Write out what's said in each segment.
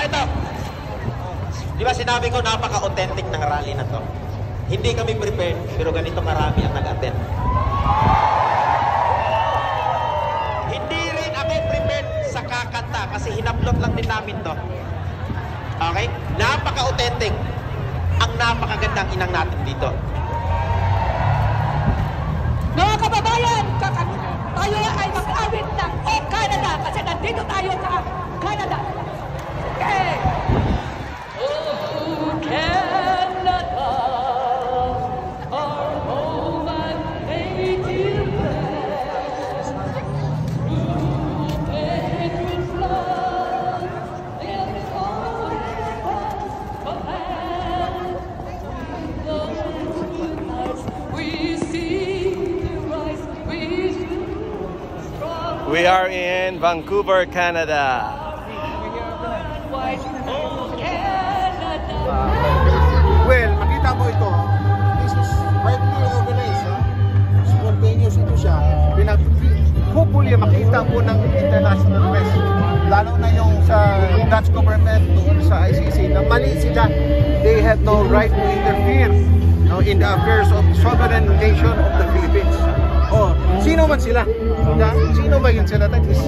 ito. Di ba sinabi ko napaka-authentic ng rally na to? Hindi kami prepared, pero ganito karami ang nag-attend. Hindi rin ako prepared sa kakanta kasi hinapload lang din namin to. Okay? Napaka-authentic. Ang napakagandang inang natin dito. Mga kababayan, tayo ay mag-awit ng O Canada kasi nandito tayo sa Canada. Okay. Oh, Canada, our home and native land. Through patriot blood, in all of land. We see the rise, We are in Vancouver, Canada. Well, makita mo ito. This is widely organized. Spontaneous ito siya. Hopefully, makita po ng international press. Lalo na yung sa Dutch government doon sa ICC na mali sila. They have no right to interfere in the affairs of sovereign nation of the Philippines. Oh, sino man sila? Sino ba yun sila? That is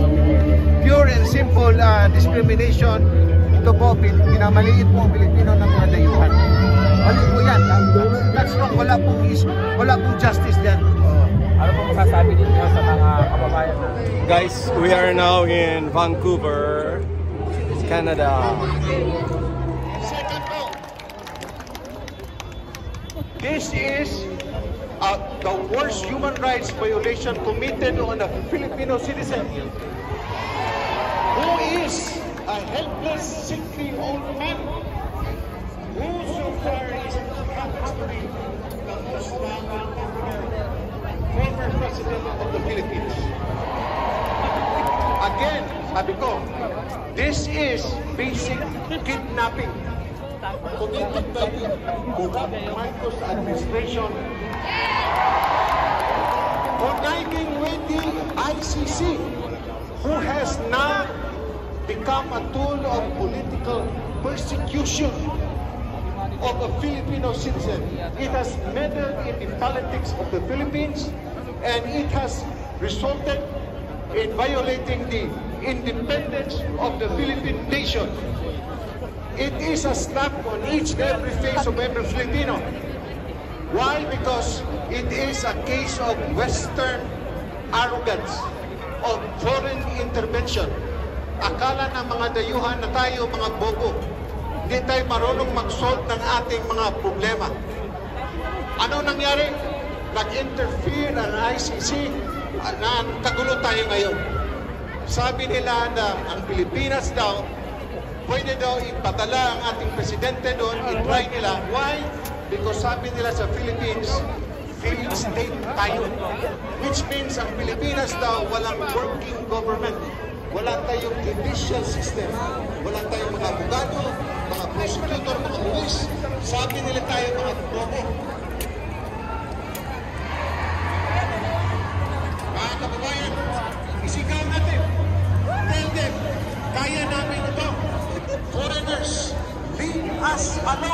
pure and simple discrimination. Ito po, pinamaliit po ang Pilipino ng mga dayuhan. Mali po yan. That's wrong. Wala pong justice dyan. Ano po masasabi din niyo sa mga kababayan? Guys, we are now in Vancouver, Canada. This is the worst human rights violation committed on a Filipino citizen who is a helpless, sickly old man who so far happens to be the most former president of the Philippines. Again, sabi ko, this is basic kidnapping committed by the corrupt Marcos administration, conniving with the ICC, who has now become a tool of political persecution of a Filipino citizen. It has meddled in the politics of the Philippines, and it has resulted in violating the independence of the Philippine nation. It is a slap on each and every face of every Filipino. Why? Because it is a case of Western arrogance, of foreign intervention. Akala ng mga dayuhan na tayo mga bobo. Hindi tayo marunong mag-solve ng ating mga problema. Ano nangyari? Nag-interfere ang ICC na kagulo tayo ngayon. Sabi nila na ang Pilipinas daw, pwede daw ipadala ang ating presidente doon, i-try nila. Why? Because sabi nila sa Philippines, failed state tayo. Which means ang Pilipinas daw walang working government. Wala tayong judicial system. Wala tayong mga abogado, mga prosecutor, mga police. Sabi nila tayo mga bobo. Mga kababayan, isigaw natin. Tell them, kaya namin ito. Foreigners, leave us alone.